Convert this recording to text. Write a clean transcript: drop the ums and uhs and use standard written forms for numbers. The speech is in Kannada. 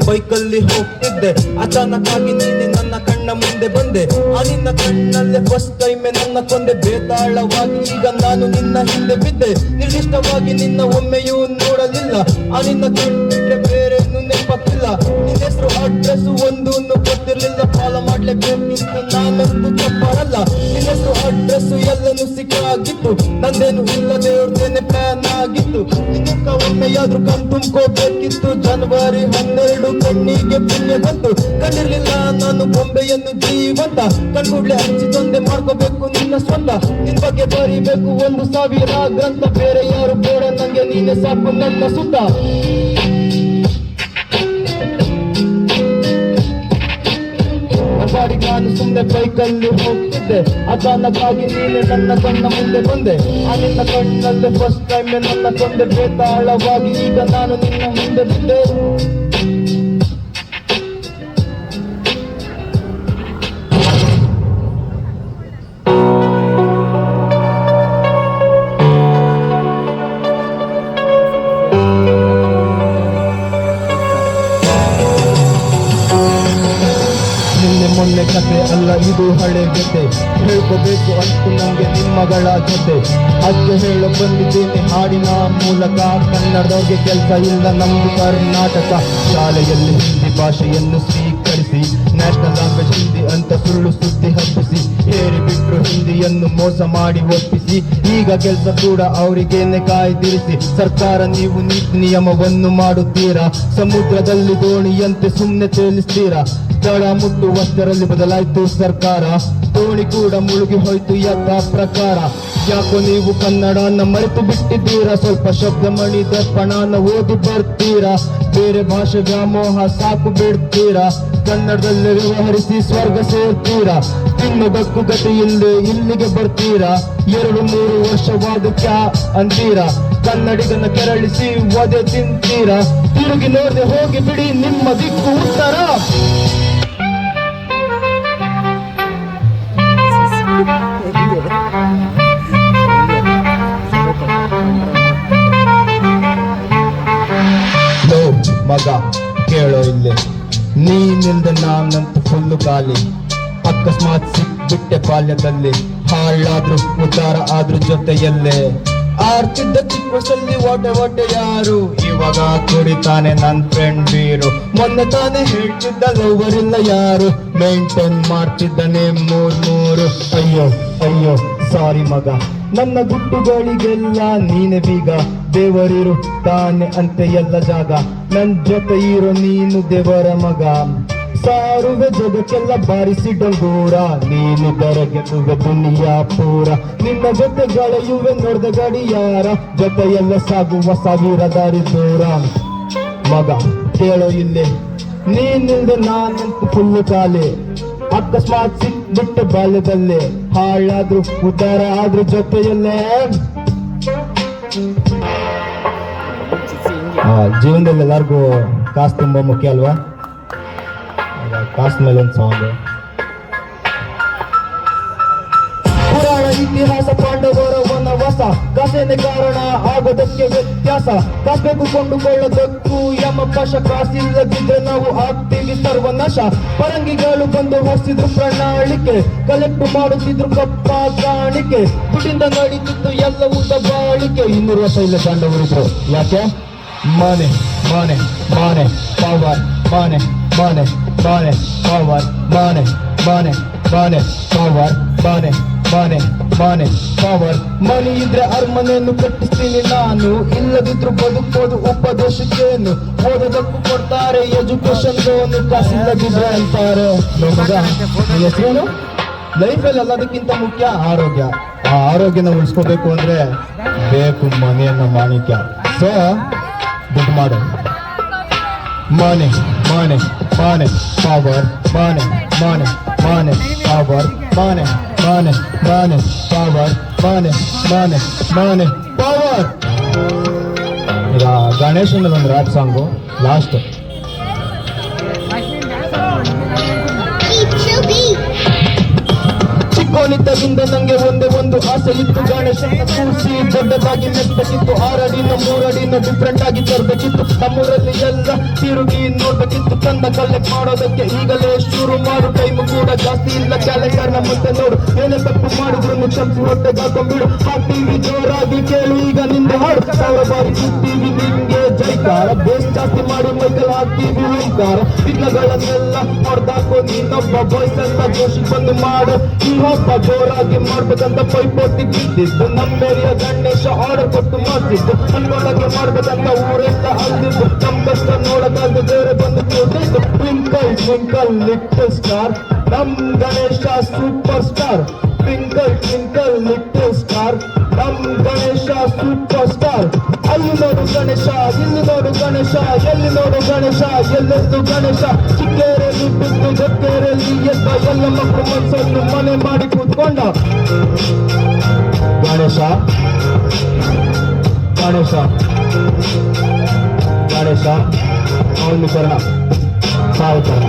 ಬೈಕಲ್ಲಿ ಹೋಗ್ತಿದ್ದೆ, ಅಚಾನಕ್ ಆಗಿ ನೀನೆ ನನ್ನ ಕಣ್ಣ ಮುಂದೆ ಬಂದೆ. ಆ ನಿನ್ನ ಕಣ್ಣಲ್ಲೇ ಫಸ್ಟ್ ಟೈಮ್ ನನ್ನ ಕೊಂದೆ. ಬೇತಾಳವಾಗಿ ಈಗ ನಾನು ನಿನ್ನ ಹಿಂದೆ ಬಿದ್ದೆ. ನಿರ್ದಿಷ್ಟವಾಗಿ ನಿನ್ನ ಒಮ್ಮೆಯೂ ನೋಡಲಿಲ್ಲ. ಆ ನಿನ್ನ ಕಣ್ಬಿಟ್ರೆ ಬೇರೆ ನೆನಪಿಲ್ಲ. ನಿನ್ನ ಹೆಸರು ಅಡ್ರೆಸ್ ಒಂದು ಗೊತ್ತಿರ್ಲಿಲ್ಲ. ಫಾಲೋ ಮಾಡ್ಲೇಬೇಕಿತ್ತು, ನಾನಂತೂ ತಪ್ಪಾರಲ್ಲ. ನಿನ್ನ ಹೆಸರು ಅಡ್ರೆಸ್ ಎಲ್ಲನೂ ಸಿಕ್ಕಾಗಿತ್ತು. ನಂದೇನು ಇಲ್ಲ, ದೇವ್ರದೇನೆ ಪ್ಲಾನ್ ಆಗಿತ್ತು. ನಿನ್ನ ಒಮ್ಮೆಯಾದ್ರೂ ಕಣ್ ತುಂಬ್ಕೋಬೇಕಿತ್ತು. ಜನವರಿ 12 ಕಣ್ಣಿಗೆ ಪುಣ್ಯ ಬಂತು. ಕಂಡಿರ್ಲಿಲ್ಲ ನಾನು ಬೊಂಬೆಯನ್ನು ಜೀವಂತ. ಕಣ್ಗುಡ್ಲೆ ಹಂಚಿದೊಂದೆ ಮಾಡ್ಕೋಬೇಕು ನಿನ್ನ ಸ್ವಂತ. ನಿನ್ ಬಗ್ಗೆ ಬರಿಬೇಕು 1,000 ಗ್ರಂಥ. ಬೇರೆ ಯಾರು ಬೇಡ ನಂಗೆ, ನೀನೆ ಸಾಕು ನನ್ನ ಸುತ್ತ. ಬಾಡಿಗೆ ನಾನು ಸುಮ್ಮನೆ ಬೈಕಲ್ಲಿ ಹೋಗ್ತಿದ್ದೆ, ಅಚಾನಕ್ ಆಗಿ ನೀನೆ ನನ್ನ ಕಣ್ಣ ಮುಂದೆ ಬಂದೆ. ಆ ನಿನ್ನ ಕಣ್ಣಲ್ಲಿ ಫಸ್ಟ್ ಟೈಮ್ ನನ್ನ ಕೊಂದೆ. ಬೇತಾಳವಾಗಿ ಈಗ ನಾನು ನಿನ್ನ ಮುಂದೆ ಬಿದ್ದೆ. ಮೊನ್ನೆ ಕತೆ ಅಲ್ಲ ಇದು ಹಳೆ ಜೊತೆ, ಹೇಳ್ಕೋಬೇಕು ಅಂತು ನಂಗೆ ನಿಮ್ಮಗಳ ಜೊತೆ. ಅದಕ್ಕೆ ಹೇಳ ಬಂದಿದ್ದೇನೆ ಹಾಡಿನ ಮೂಲಕ. ಕನ್ನಡದವ್ರಿಗೆ ಕೆಲಸ ಇಲ್ಲ ನಮ್ದು ಕರ್ನಾಟಕ. ಶಾಲೆಯಲ್ಲಿ ಹಿಂದಿ ಭಾಷೆಯನ್ನು ಸ್ವೀಕರಿಸಿ ನ್ಯಾಷನಲ್ ಲ್ಯಾಂಗ್ವೇಜ್ ಹಿಂದಿ ಅಂತ ಸುಳ್ಳು ಸುದ್ದಿ ಹಬ್ಬಿಸಿ ಹೇರಿ ಬಿಟ್ರು ಹಿಂದಿಯನ್ನು ಮೋಸ ಮಾಡಿ ಒಪ್ಪಿಸಿ. ಈಗ ಕೆಲಸ ಕೂಡ ಅವರಿಗೇನೆ ಕಾಯ್ದಿರಿಸಿ. ಸರ್ಕಾರ ನೀವು ನೀತಿ ನಿಯಮವನ್ನು ಮಾಡುತ್ತೀರಾ, ಸಮುದ್ರದಲ್ಲಿ ದೋಣಿಯಂತೆ ಸುಮ್ಮನೆ ತೇಲಿಸ್ತೀರಾ. ತಳ ಮುಟ್ಟುವಷ್ಟರಲ್ಲಿ ಬದಲಾಯ್ತು ಸರ್ಕಾರ, ದೋಣಿ ಕೂಡ ಮುಳುಗಿ ಹೋಯ್ತು ಯಥಾ ಪ್ರಕಾರ. ಯಾಕೋ ನೀವು ಕನ್ನಡನ ಮರೆತು ಬಿಟ್ಟಿದ್ದೀರಾ, ಸ್ವಲ್ಪ ಶಬ್ದ ಮಣಿ ದರ್ಪಣನ ಓದಿ ಬರ್ತೀರಾ. ಬೇರೆ ಭಾಷೆ ವ್ಯಾಮೋಹ ಸಾಕು ಬಿಡ್ತೀರಾ, ಕನ್ನಡದಲ್ಲಿ ವ್ಯವಹರಿಸಿ ಸ್ವರ್ಗ ಸೇರ್ತೀರಾ. ತಿನ್ನೋದಕ್ಕೂ ಗತಿ ಇಲ್ಲದೆ ಇಲ್ಲಿಗೆ ಬರ್ತೀರಾ, 2-3 ವರ್ಷವಾದ ಕ್ಯಾ ಅಂತೀರಾ. ಕನ್ನಡಿಗನ ಕೆರಳಿಸಿ ಒದೆ ತಿಂತೀರಾ. ತಿರುಗಿ ನೋಡದೆ ಹೋಗಿ ಬಿಡಿ ನಿಮ್ಮ ದಿಕ್ಕು ಉತ್ತರ. ಮಗ ಕೇಳೋ ಇಲ್ಲೇ, ನೀನಿಲ್ದ ನಾನಂತೂ ಫುಲ್ಲು ಖಾಲಿ. ಅಕಸ್ಮಾತ್ ಸಿಕ್ಬಿಟ್ಟೆ ಬಾಲ್ಯದಲ್ಲಿ, ಹಾಳಾದ್ರು ಉದ್ಧಾರ ಆದ್ರೂ ಜೊತೆಯಲ್ಲೇ. ಆರ್ತಿದ್ದ ಚಿಕ್ಕ ವಯಸ್ಸಲ್ಲಿ ಓಟೆ ಯಾರು, ಇವಾಗ ಕುಡಿತಾನೆ ನನ್ ಫ್ರೆಂಡ್ ಬೀರು. ಮೊನ್ನೆ ತಾನೇ ಹೇಳ್ತಿದ್ದ ಲವರ್ ಇಲ್ಲ ಯಾರು, ಮೇಂಟೈನ್ ಮಾಡ್ತಿದ್ದಾನೆ 3 ಅಯ್ಯೋ ಅಯ್ಯೋ ಸಾರಿ ಮಗ, ನನ್ನ ಗುಟ್ಟುಗಳಿಗೆಲ್ಲ ನೀನೆ ಬೀಗ. ದೇವರಿರು ತಾನೆ ಅಂತೆ ಎಲ್ಲ ಜಾಗ, ನನ್ ಜೊತೆ ಇರೋ ನೀನು ದೇವರ ಮಗ. ಸಾರುವೆ ಜಗಕ್ಕೆಲ್ಲ ಬಾರಿಸಿ ಡಂಗೂರ, ನೀನು ಬೆರಗೆದುವೆ ದುನಿಯಾ ಪೂರ. ನಿನ್ನ ಜೊತೆ ಗಾಳಿಯುವೆ ನೋಡ್ದ ಗಡಿಯಾರ, ಜೊತೆಯೆಲ್ಲ ಸಾಗುವ 1000 ದಾರಿ ದೂರ. ಮಗ ಕೇಳೋ ಇಲ್ಲೇ, ನೀನಿಲ್ದೆ ನಾನಂತೂ ಫುಲ್ಲು ಖಾಲಿ. ಅಕಸ್ಮಾತ್ ಸಿಕ್ಬಿಟ್ಟೆ ಬಾಲ್ಯದಲ್ಲೇ, ಹಾಳಾದ್ರು ಉದ್ಧಾರ ಆದ್ರೂ ಜೊತೆಯಲ್ಲೇ. ಜೀವನದಲ್ಲಿ ಎಲ್ಲರಿಗೂ ಕಾಸು ತುಂಬಾ ಮುಖ್ಯ ಅಲ್ವಾ? ಕಾಸು ಮೇಲೆ ಒಂದು ಸಾಂಗ್. ಪುರಾಣ ಇತಿಹಾಸ ಪಾಂಡವರ ವನವಾಸ, ಕಾಸೇನೆ ಕಾರಣ ಆಗೋದಕ್ಕೆ ವ್ಯತ್ಯಾಸ. ಕಾಸಬೇಕು ಕೊಂಡುಕೊಳ್ಳೋದಕ್ಕೂ ಯಮಪಾಶ, ಕಾಸಿಲ್ಲದಿದ್ರೆ ನಾವು ಆಗ್ತೀವಿ ಸರ್ವನಾಶ. ಪರಂಗಿಗಳು ಬಂದು ಹೊಸಿದ್ರು ಪ್ರಣಾಳಿಕೆ, ಕಲೆಕ್ಟ್ ಮಾಡುತ್ತಿದ್ರು ಕಪ್ಪ ಕಾಣಿಕೆ. ದುಡ್ಡಿಂದ ನಡೀತಿತ್ತು ಎಲ್ಲವೂ ದಬ್ಬಾಳಿಕೆ. 200 ವರ್ಷ ಇಲ್ಲ ಪಾಂಡವರಿದ್ರು, ಯಾಕೆ? Money money money power, money money money power, money money money power, money money money power. Money ಇದ್ರೆ ಅರಮನೆಯನ್ನು ಕಟ್ಟಿಸ್ತೀನಿ ನಾನು, ಇಲ್ಲದಿದ್ರು ಬದುಕೋದು ಉಪದೇಶಕ್ಕೇನು. ಓದೋದಕ್ಕೂ ಕೊಡ್ತಾರೆ ಎಜುಕೇಶನ್ ಲೋನು, ಕಾಸಿಲ್ಲದಿದ್ರೆ ಅಂತಾರೆ. ಹೆಸರೇನು? ಲೈಫಲ್ಲಿ ಎಲ್ಲದಕ್ಕಿಂತ ಮುಖ್ಯ ಆರೋಗ್ಯ. ಆ ಆರೋಗ್ಯನ ಉಳಿಸ್ಕೋಬೇಕು ಅಂದ್ರೆ ಬೇಕು ಮನೆಯನ್ನ ಮಾಣಿಕ್ಯ. ಸೊ ದುಡ್ಡು ಮಾಡು. Mane money money power, money money money power, money money money power, money money money power. ಈಗ ಗಣೇಶನಲ್ಲಿ ಒಂದು ರ್ಯಾಪ್ ಸಾಂಗು ಲಾಸ್ಟ್. ಗೋಣಿತದಿಂದ ನಂಗೆ ಒಂದೇ ಒಂದು ಆಸೆ ಇತ್ತು, ಗಣೇಶನ ಕೂಸಿ ದೊಡ್ಡದಾಗಿ ಮೆಚ್ಚಬೇಕಿತ್ತು. 6 ಅಡಿನ 3 ಅಡಿನ ಡಿಫ್ರೆಂಟ್ ಆಗಿ ತರಬೇಕಿತ್ತು. ನಮ್ಮೂರಲ್ಲಿ ಎಲ್ಲ ತಿರುಗಿ ನೋಡ್ಬೇಕಿತ್ತು. ತಂದ ಕಲೆಕ್ಟ್ ಮಾಡೋದಕ್ಕೆ ಈಗಲೇ ಶುರು ಮಾಡು, ಟೈಮ್ ಕೂಡ ಜಾಸ್ತಿ ಇಲ್ಲ, ಕ್ಯಾಲೆಂಡರ್ ನ ಮುಂದೆ ನೋಡು. ಏನೇ ತಪ್ಪು ಮಾಡಿದ್ರು ಕ್ಷಮಿಸಿ ಹೊಟ್ಟೆಗೆ ಹಾಕೊಂಡ್ಬಿಡು. ಹಾಕ್ತೀವಿ ಜೋರಾಗಿ ಕೇಳು ಈಗ ನಿಂದು ಹಾಡು, 1000 ಬಾರಿ ಸುತ್ತೀವಿ ನಿಂಗೆ ಜೈಕಾರ. ಬೇಸ್ ಜಾಸ್ತಿ ಮಾಡಿ ಮೈಕಲ್ ಹಾಕ್ತೀವಿ ಓಂಕಾರ. ವಿಘ್ನಗಳನ್ನೆಲ್ಲ ಹೊಡೆದಾಕೋ ನೀನೊಬ್ಬ ಬಾಯ್ಸ್ ಅಂತ ಜೋಶಿ ಬಂದು ಮಾಡು. ಈ ಹಬ್ಬ ಜೋರಾಗಿ ಮಾಡ್ಬೇಕಂತ ಪೈಪೋಟಿ ಬಿದ್ದಿದ್ದು, ನಮ್ಮೇರಿಯ ಗಣೇಶ ಆರ್ಡರ್ ಕೊಟ್ಟು ಮಾಡ್ತಿದ್ದು. ಅನ್ಕೊಂಡಾಗೆ ಮಾಡ್ಬೇಕಂತ ಊರೆಲ್ಲ ಅಂದಿದ್ದು, ನಮ್ ಕಷ್ಟ ನೋಡಕ್ಕಾಗ ಬೇರೆ ಬಂದು ಕೂತಿದ್ದು. ಟ್ವಿಂಕಲ್ ಟ್ವಿಂಕಲ್ ಲಿಟಲ್ ಸ್ಟಾರ್, ನಮ್ Ganesha super star. Twinkle twinkle little star, ನಮ್ ಗಣೇಶ ಸೂಪರ್ ಸ್ಟಾರ್. ಅಲ್ಲಿ ನೋಡು ಗಣೇಶ, ಇಲ್ಲಿ ನೋಡು ಗಣೇಶ, ಎಲ್ಲಿ ನೋಡು ಗಣೇಶ, ಎಲ್ಲೆದ್ದು ಗಣೇಶ. ಚಿಕ್ಕೇರಲ್ಲಿ ಬಿದ್ದು ದೊಡ್ಡೇರಲ್ಲಿ ಎದ್ದ ಎಲ್ಲ ಮಕ್ಕಳು ಮನಸ್ಸನ್ನು ಮನೆ ಮಾಡಿ ಕೂತ್ಕೊಂಡ. ಗಣೇಶ ಗಣೇಶ ಗಣೇಶ ಅವನು ಕರ್ಣ ಸಾವು ಕರ್ಣ.